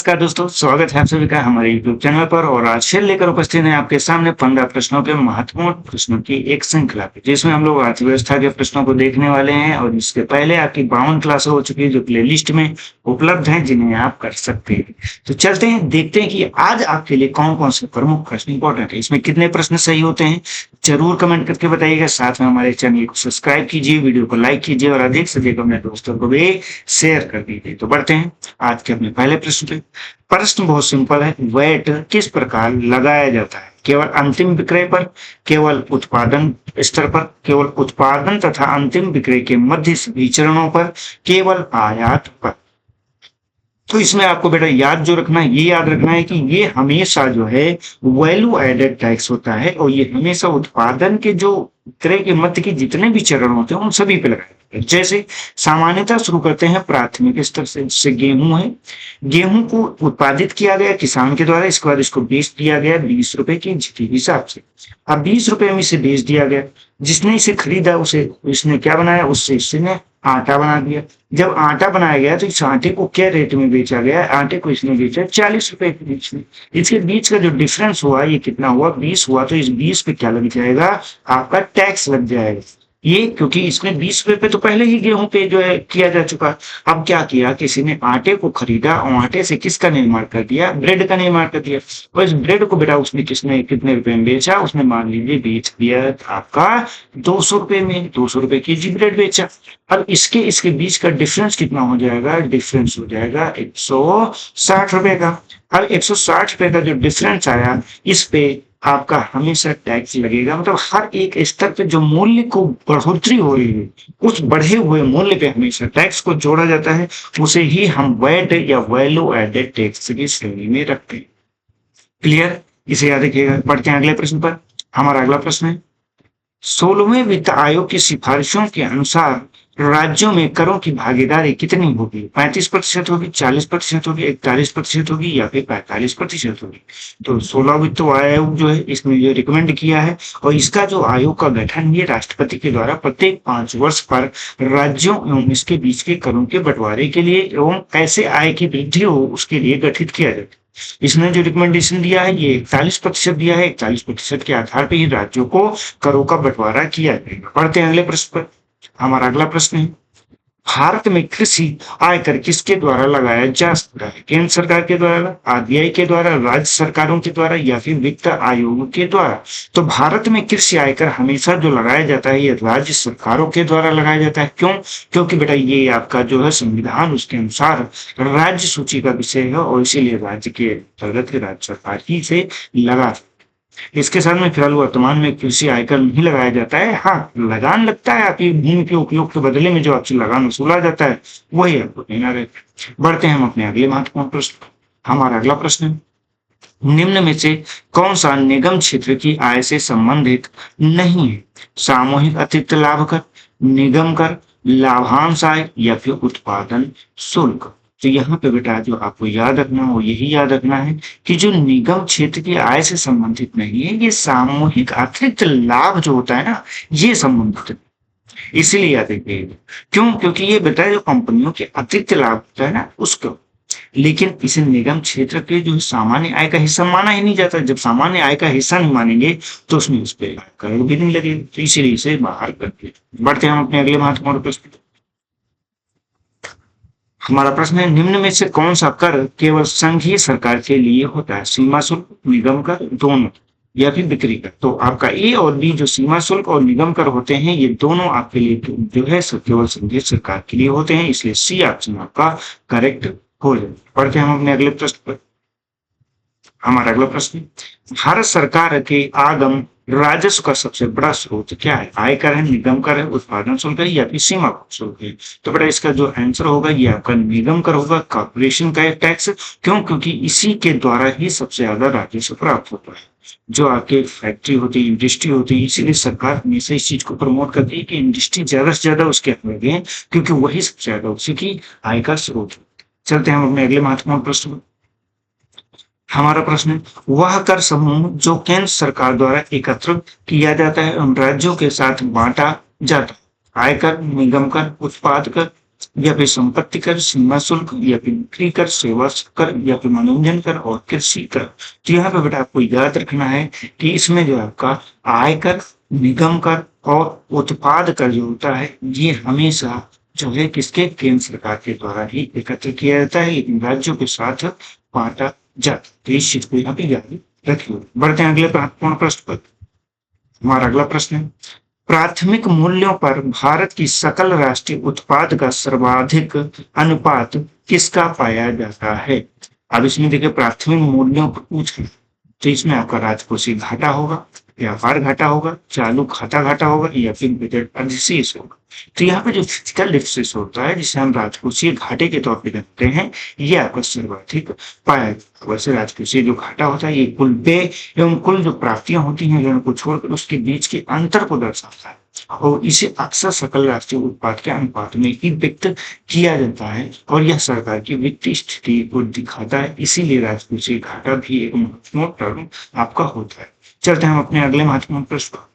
नमस्कार दोस्तों, स्वागत है आप सभी का हमारे YouTube चैनल पर। और आज फिर लेकर उपस्थित हैं आपके सामने 15 प्रश्नों के महत्वपूर्ण प्रश्नों की एक श्रृंखला पे, जिसमें हम लोग अर्थव्यवस्था के प्रश्नों को देखने वाले हैं। और इसके पहले आपकी 52 क्लास हो चुकी है जो प्लेलिस्ट में उपलब्ध हैं, जिन्हें आप कर सकते हैं। तो चलते हैं, देखते हैं कि आज आपके लिए कौन कौन से प्रमुख प्रश्न इंपॉर्टेंट है, इसमें कितने प्रश्न सही होते हैं। जरूर कमेंट करके बताइएगा। साथ में हमारे चैनल को सब्सक्राइब कीजिए, वीडियो को लाइक कीजिए और अधिक से अधिक अपने दोस्तों को भी शेयर कर दीजिए। तो बढ़ते हैं आज के अपने पहले प्रश्न पे। प्रश्न बहुत सिंपल है। वैट किस प्रकार लगाया जाता है? केवल अंतिम विक्रय पर, केवल उत्पादन स्तर पर, केवल उत्पादन तथा अंतिम विक्रय के मध्य सभी चरणों पर, केवल आयात पर। तो इसमें आपको बेटा याद जो रखना है, ये याद रखना है कि ये हमेशा जो है वैल्यू एडेड टैक्स होता है और ये हमेशा उत्पादन के जो विक्रय के मध्य के जितने भी चरण होते हैं उन सभी पे लगाया जाता है। जैसे सामान्यतः शुरू करते हैं प्राथमिक स्तर से, जैसे गेहूं है। गेहूं को उत्पादित किया गया किसान के द्वारा, इसके बाद इसको बेच दिया गया 20 रुपए के हिसाब से। अब 20 रुपए में इसे बेच दिया गया, जिसने इसे खरीदा उसे इसने क्या बनाया, उससे इसने आटा बना दिया। जब आटा बनाया गया तो इस आटे को क्या रेट में बेचा गया? आटे को इसने बेचा 40 रुपए के बीच में। इसके बीच का जो डिफरेंस हुआ ये कितना हुआ? 20 हुआ। तो इस 20 पे क्या लग जाएगा? आपका टैक्स लग जाएगा। ये क्योंकि इसने 20 रुपए पे तो पहले ही गेहूं पे जो है किया जा चुका। अब क्या किया, किसी ने आटे को खरीदा और आटे से किसका निर्माण कर दिया? ब्रेड का निर्माण कर दिया। और इस ब्रेड को बेटा उसने किसने कितने रुपए में बेचा? उसने मान लीजिए बेच दिया आपका 200 रुपए में, 200 रुपए केजी ब्रेड बेचा। अब इसके बीच का डिफरेंस कितना हो जाएगा? डिफरेंस हो जाएगा 160 रुपए का। अब 160 रुपए का जो डिफरेंस आया, इस पे आपका हमेशा टैक्स लगेगा। मतलब हर एक स्तर पे जो मूल्य को बढ़ोतरी हो रही है, उस बढ़े हुए मूल्य पे हमेशा टैक्स को जोड़ा जाता है। उसे ही हम वैट या वैल्यू एडेड टैक्स की श्रेणी में रखते हैं। क्लियर? इसे याद रखिएगा। बढ़ते हैं अगले प्रश्न पर। हमारा अगला प्रश्न है, 16वें वित्त आयोग की सिफारिशों के अनुसार राज्यों में करों की भागीदारी कितनी होगी? 35% होगी, 40% होगी, 41% होगी या फिर 45% होगी? तो 16 वित्त आयोग जो है इसने ये रिकमेंड किया है। और इसका जो आयोग का गठन ये राष्ट्रपति के द्वारा प्रत्येक 5 वर्ष पर राज्यों एवं इसके बीच के करों के बंटवारे के लिए एवं कैसे आय की वृद्धि हो उसके लिए गठित किया जाता है। इसने जो रिकमेंडेशन दिया है ये 41% दिया है। 41% के आधार पर ही राज्यों को करों का बंटवारा किया जाएगा। बढ़ते हैं अगले प्रश्न पर। हमारा अगला प्रश्न है, भारत में कृषि आयकर किसके द्वारा लगाया जा सकता है? केंद्र सरकार के द्वारा, आरबीआई के द्वारा, राज्य सरकारों के द्वारा या फिर वित्त आयोग के द्वारा? तो भारत में कृषि आयकर हमेशा जो लगाया जाता है ये राज्य सरकारों के द्वारा लगाया जाता है। क्यों? क्योंकि बेटा ये आपका जो है संविधान उसके अनुसार राज्य सूची का विषय है और इसीलिए राज्य के अंतर्गत राज्य सरकार ही से लगा। इसके साथ में फिलहाल वर्तमान में कृषि आयकर नहीं लगाया जाता है। हाँ, लगान लगता है आपकी भूमि के उपयोग के बदले में, जो आपसे लगान वसूला जाता है वही आपको देना रहता है। बढ़ते हैं हम अपने अगले महत्वपूर्ण प्रश्न। हमारा अगला प्रश्न है, निम्न में से कौन सा निगम क्षेत्र की आय से संबंधित नहीं है? सामूहिक अतिरिक्त लाभ कर, निगम कर, लाभांश आय या फिर उत्पादन शुल्क? तो यहाँ पे बेटा जो आपको याद रखना हो यही याद रखना है कि जो निगम क्षेत्र की आय से संबंधित नहीं है, ये सामूहिक अतिरिक्त लाभ जो होता है ना, ये संबंधित है। इसीलिए याद रखिएगा। क्यों? क्योंकि ये बेटा जो कंपनियों के अतिरिक्त लाभ होता है ना उसको, लेकिन इसे निगम क्षेत्र के जो सामान्य आय का हिस्सा माना ही नहीं जाता। जब सामान्य आय का हिस्सा नहीं मानेंगे तो उसमें उस पर कर भी नहीं लगेगा, तो इसीलिए इसे बाहर करके। बढ़ते हैं हम अपने अगले महत्वपूर्ण प्रश्न। हमारा प्रश्न है, निम्न में से कौन सा कर केवल संघीय सरकार के लिए होता है? सीमा शुल्क, निगम कर, दोनों या फिर बिक्री कर? तो आपका ए और बी जो सीमा शुल्क और निगम कर होते हैं ये दोनों आपके लिए जो है केवल संघीय सरकार के लिए होते हैं, इसलिए सी ऑप्शन आपका करेक्ट हो जाए। पढ़ते हैं हम अपने अगले प्रश्न पर। हमारा अगला प्रश्न, भारत सरकार के आगम राजस्व का सबसे बड़ा स्रोत क्या है? आयकर है, निगम कर है, उत्पादन शुल्क है या फिर सीमा शुल्क है? तो बेटा इसका जो आंसर होगा ये आपका निगम कर होगा, कॉर्पोरेशन का टैक्स। क्यों? क्योंकि इसी के द्वारा ही सबसे ज्यादा राजस्व प्राप्त होता है। जो आपके फैक्ट्री होती है, इंडस्ट्री होती है, इसीलिए सरकार हमेशा इस चीज को प्रमोट करती है कि इंडस्ट्री ज्यादा से ज्यादा उसके हाथ में लगे, क्योंकि वही सबसे ज्यादा उसी की आय का स्रोत है। चलते हैं हम अपने अगले महत्वपूर्ण प्रश्न पर। हमारा प्रश्न है, वह कर समूह जो केंद्र सरकार द्वारा एकत्र किया जाता है एवं राज्यों के साथ बांटा जाता है? आयकर, निगम कर, उत्पाद कर, या फिर संपत्ति कर, सीमा शुल्क, या फिर बिक्री कर, सेवा कर, या फिर मनोरंजन कर और कृषि कर। तो यहाँ पे बेटा आपको याद रखना है कि इसमें जो आपका आयकर, निगम कर और उत्पाद कर जो होता है, ये हमेशा जो है किसके, केंद्र सरकार के द्वारा ही एकत्र किया जाता है, लेकिन राज्यों के साथ बांटा जाता है। तो इस चीज को यहाँ पे याद रखिए। बढ़ते हैं अगले महत्वपूर्ण प्रश्न पर। हमारा अगला प्रश्न है, प्राथमिक मूल्यों पर भारत की सकल राष्ट्रीय उत्पाद का सर्वाधिक अनुपात किसका पाया जाता है? अब इसमें देखिए प्राथमिक मूल्यों पर पूछ रहे हैं, तो इसमें आपका राजकोषीय घाटा होगा, व्यापार घाटा होगा, चालू खाता घाटा होगा, या फिर बजट अधिशेष होगा। तो यहाँ पे जो फिजिकल डिफिसिट होता है, जिसे हम राजकोषीय घाटे के तौर पे देखते हैं, ये आपका सर्वाधिक पाया जाता है। वैसे राजकोषीय जो घाटा होता है, ये कुल व्यय एवं कुल जो प्राप्तियां होती हैं ऋण को छोड़कर, उसके बीच के अंतर को दर्शाता है, और इसे अक्सर सकल राष्ट्रीय उत्पाद के अनुपात में ही व्यक्त किया जाता है, और यह सरकार की वित्तीय स्थिति को दिखाता है। इसीलिए राजकोषीय घाटा भी एक महत्वपूर्ण टर्म आपका होता है। चलते हैं हम अपने अगले महत्वपूर्ण प्रश्न पर।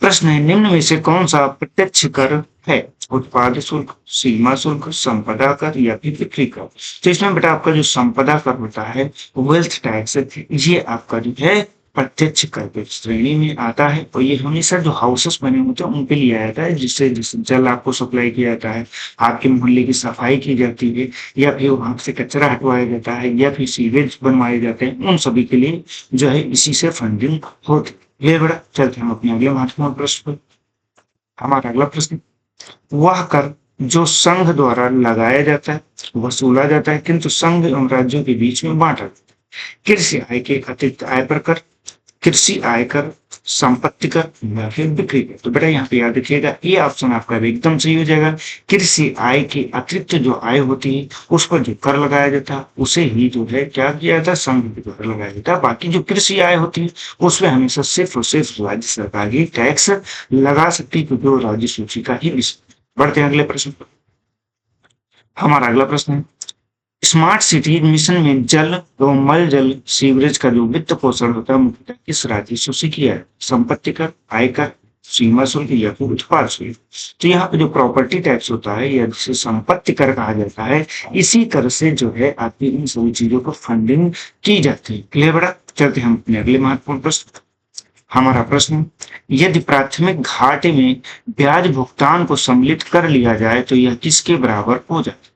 प्रश्न है, निम्न में से कौन सा प्रत्यक्ष कर है? उत्पाद शुल्क, सीमा शुल्क, संपदा कर, या फिर बिक्री कर। तो इसमें बेटा आपका जो संपदा कर होता है, वेल्थ टैक्स, ये आपका जो है प्रत्यक्ष कर की श्रेणी में आता है, और ये हमेशा जो हाउसेस बने होते हैं उन पे लिया जाता है, जिससे जल आपको सप्लाई किया जाता है, आपके मोहल्ले की सफाई की जाती है, या फिर वहां से कचरा हटवाया जाता है, या फिर सीवेज बनवाए जाते हैं, उन सभी के लिए जो है इसी से फंडिंग होती है। ये बड़ा। चलते हम अपने अगले महत्वपूर्ण प्रश्न पर। हमारा अगला प्रश्न, वह कर जो संघ द्वारा लगाया जाता है, वसूला जाता है, किंतु संघ एवं राज्यों के बीच में बांटा जाता है। कृषि आय के अतिरिक्त आय पर कर, कृषि आय कर, संपत्ति कर, या फिर बिक्री कर। तो बेटा यहाँ पे याद रखिएगा, ये ऑप्शन आपका एकदम सही हो जाएगा। कृषि आय के अतिरिक्त जो आय होती है, उस पर जो कर लगाया जाता है, उसे ही जो है क्या किया जाता है, संघ के द्वारा लगाया जाता है। बाकी जो कृषि आय होती है, उसमें हमेशा सिर्फ और सिर्फ राज्य सरकार ही टैक्स लगा सकती है, क्योंकि वो राज्य सूची का ही विषय। बढ़ते हैं अगले प्रश्न पर। हमारा अगला प्रश्न है, स्मार्ट सिटी मिशन में जल एवं मल जल सीवरेज का जो वित्त पोषण होता है, मुख्यतः किस राजस्व से किया है? संपत्ति कर, आयकर, सीमा शुल्क, या फिर उत्पाद शुल्क। तो यहाँ पे जो प्रॉपर्टी टैक्स होता है, या जिसे संपत्ति कर कहा जाता है, इसी कर से जो है आपकी इन सभी चीजों को फंडिंग की जाती है। क्लियर बेटा? चलते हम अपने अगले महत्वपूर्ण प्रश्न। हमारा प्रश्न, यदि प्राथमिक घाटे में ब्याज भुगतान को सम्मिलित कर लिया जाए तो यह किसके बराबर हो जाता है?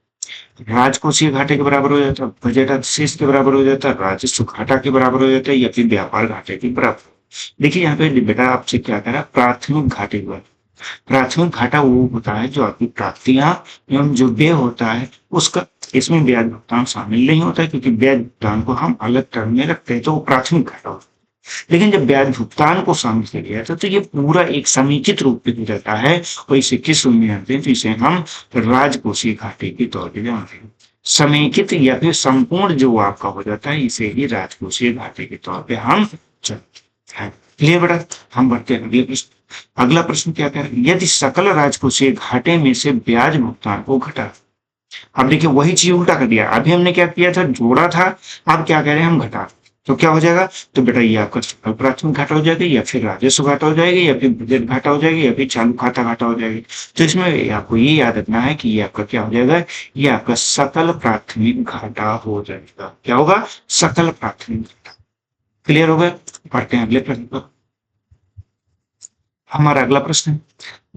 राजकोषीय घाटे के बराबर हो जाता है, बजट अधिशेष के बराबर हो जाता है, राजस्व घाटा के बराबर हो जाता है, या फिर व्यापार घाटे के बराबर। देखिए यहाँ पे बेटा आपसे क्या कह रहा है, प्राथमिक घाटे के बराबर। प्राथमिक घाटा वो होता है जो आपकी प्राप्तियां एवं जो व्यय होता है उसका, इसमें ब्याज भुगतान शामिल नहीं होता है, क्योंकि ब्याज भुगतान को हम अलग टर्म में रखते हैं, तो वो प्राथमिक घाटा होता है। लेकिन जब ब्याज भुगतान को शामिल किया गया था, तो ये पूरा एक समेकित रूप में हो जाता है, और इसे किस रूप में जानते हैं? तो इसे हम राजकोषीय घाटे के तौर पर जानते हैं। समेकित या फिर संपूर्ण जो आपका हो जाता है, इसे ही राजकोषीय घाटे के तौर पे हम चलते हैं। क्लियर बेटा? हम बढ़ते हैं अगले प्रश्न। अगला प्रश्न क्या कह रहे हैं, यदि सकल राजकोषीय घाटे में से ब्याज भुगतान को घटा। अब देखिए वही चीज उल्टा कर दिया, अभी हमने क्या किया था, जोड़ा था, अब क्या कह रहे हैं हम घटा। तो क्या हो जाएगा, तो बेटा ये आपका सकल प्राथमिक घाटा हो जाएगा, या फिर राजस्व घाटा हो जाएगा, या फिर बजट घाटा हो जाएगा, या फिर चालू खाता घाटा हो जाएगा। तो इसमें आपको ये याद रखना है कि ये आपका क्या हो जाएगा, ये आपका सकल प्राथमिक घाटा हो जाएगा। क्या होगा? सकल प्राथमिक घाटा। क्लियर हो गया? पढ़ते हैं अगले प्रश्न पर। हमारा अगला प्रश्न है,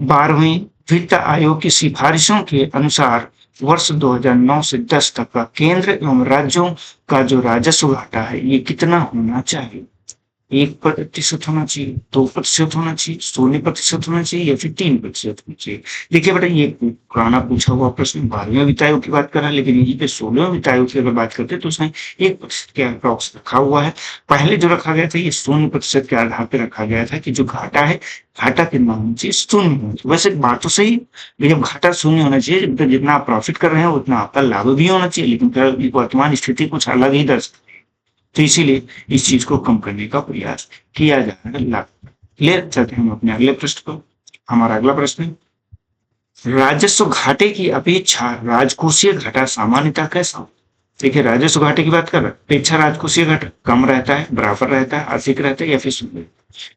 12वीं वित्त आयोग की सिफारिशों के अनुसार वर्ष 2009 से 10 तक का केंद्र एवं राज्यों का जो राजस्व घाटा है, ये कितना होना चाहिए? 1% होना चाहिए, 2% होना चाहिए, 0% होना चाहिए, या फिर 3% होना चाहिए? देखिए बेटा ये पुराना पूछा हुआ प्रश्न 12वें वित्त आयोग की बात कर रहा है, लेकिन यहीं पे 16वें वित्त आयोग की अगर बात करते हैं तो उसमें 1% के अप्रॉक्स रखा हुआ है। पहले जो रखा गया था, ये 0% के आधार पर रखा गया था कि जो घाटा है, घाटा कितना होना चाहिए? 0 होना चाहिए। वैसे बात तो सही, लेकिन घाटा 0 होना चाहिए, जितना आप प्रॉफिट कर रहे हैं उतना आपका लाभ भी होना चाहिए, लेकिन वर्तमान स्थिति कुछ अलग ही दर्ज, तो इसीलिए इस चीज को कम करने का प्रयास किया जा रहा है। क्लियर? चलते हैं हम अपने अगले प्रश्न को। हमारा अगला प्रश्न है, राजस्व घाटे की अपेक्षा राजकोषीय घाटा सामान्यतः कैसा? देखिए राजस्व घाटे की बात कर रहे हैं, अपेक्षा राजकोषीय घाटा कम रहता है, बराबर रहता है, अधिक रहता है या फिर शून्य।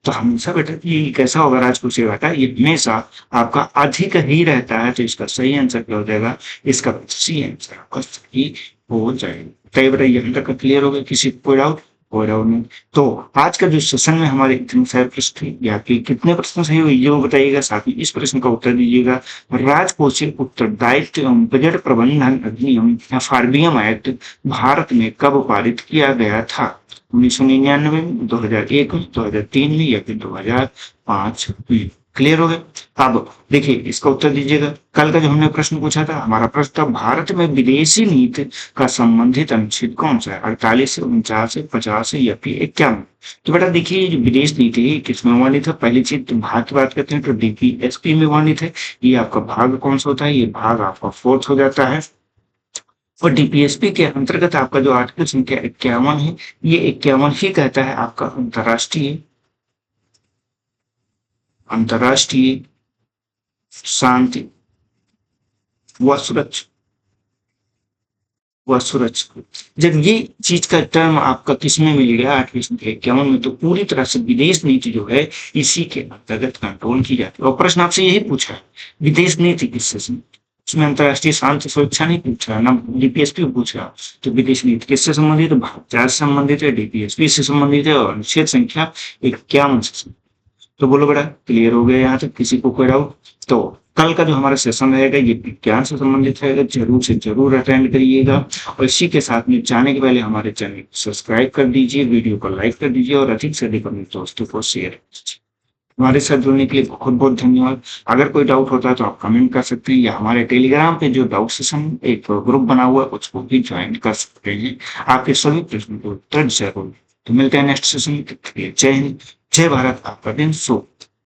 तो हमेशा बेटा ये कैसा होगा राजकोषीय घाटा, ये हमेशा आपका अधिक ही रहता है। तो इसका सही आंसर क्या हो जाएगा, इसका सी आंसर आपका सही हो जाएगा। तो ये बेटा यहाँ तक क्लियर हो गया, किसी को कोई डाउट? कोई डाउट नहीं। तो आज का जो सेशन में हमारे इतने सारे प्रश्न थे, या फिर कितने प्रश्न सही हुए ये वो बताइएगा, साथ ही इस प्रश्न का उत्तर दीजिएगा। राजकोषीय उत्तरदायित्व एवं बजट प्रबंधन अधिनियम या फार्बियम एक्ट भारत में कब पारित किया गया था? 1999 में, 2001 में, 2003 में या फिर 2005 में? क्लियर हो गया। अब देखिए इसका उत्तर दीजिएगा। कल का जो हमने प्रश्न पूछा था, हमारा प्रश्न था भारत में विदेशी नीति का संबंधित अनुच्छेद कौन सा है? 48 से 49 से 50 से या फिर 51? तो बेटा देखिए जो विदेश नीति है किसमें वर्णित है? पहली चीज तो भाग की बात करते हैं तो डीपीएसपी में वर्णित है। ये आपका भाग कौन सा होता है? ये भाग आपका फोर्थ हो जाता है। और डीपीएसपी के अंतर्गत आपका जो आर्टिकल संख्या 51 है, ये 51 ही कहता है आपका अंतर्राष्ट्रीय शांति व सुरक्षा। जब ये चीज का टर्म आपका किसमें मिलेगा? 8वीं संख्या 51 में। तो पूरी तरह से विदेश नीति जो है इसी के अंतर्गत कंट्रोल की जाती है। और प्रश्न आपसे यही पूछा है, विदेश नीति किससे? उसमें अंतर्राष्ट्रीय शांति सुरक्षा नहीं पूछा है, ना डीपीएसपी पूछा। तो विदेश नीति किससे संबंधित है? भारत से संबंधित है, डीपीएसपी से संबंधित है और अनुच्छेद संख्या 51 से। तो बोलो बेटा क्लियर हो गया यहाँ तक, किसी को कोई डाउट? तो कल का जो हमारा सेशन रहेगा ये विज्ञान से संबंधित रहेगा, जरूर से जरूर अटेंड करिएगा। और इसी के साथ में जाने के पहले हमारे चैनल को सब्सक्राइब कर दीजिए, वीडियो को लाइक कर दीजिए और अधिक से अधिक अपने दोस्तों को शेयर कीजिए। हमारे साथ जुड़ने के लिए बहुत बहुत धन्यवाद। अगर कोई डाउट होता है तो आप कमेंट कर सकते हैं, या हमारे टेलीग्राम पे जो डाउट सेशन एक ग्रुप बना हुआ है उसको भी ज्वाइन कर सकते हैं। आपके सभी प्रश्नों को उत्तर जरूर। तो मिलते हैं नेक्स्ट सेशन में। जय हिंद, जय भारत, आपका दिन शुभ।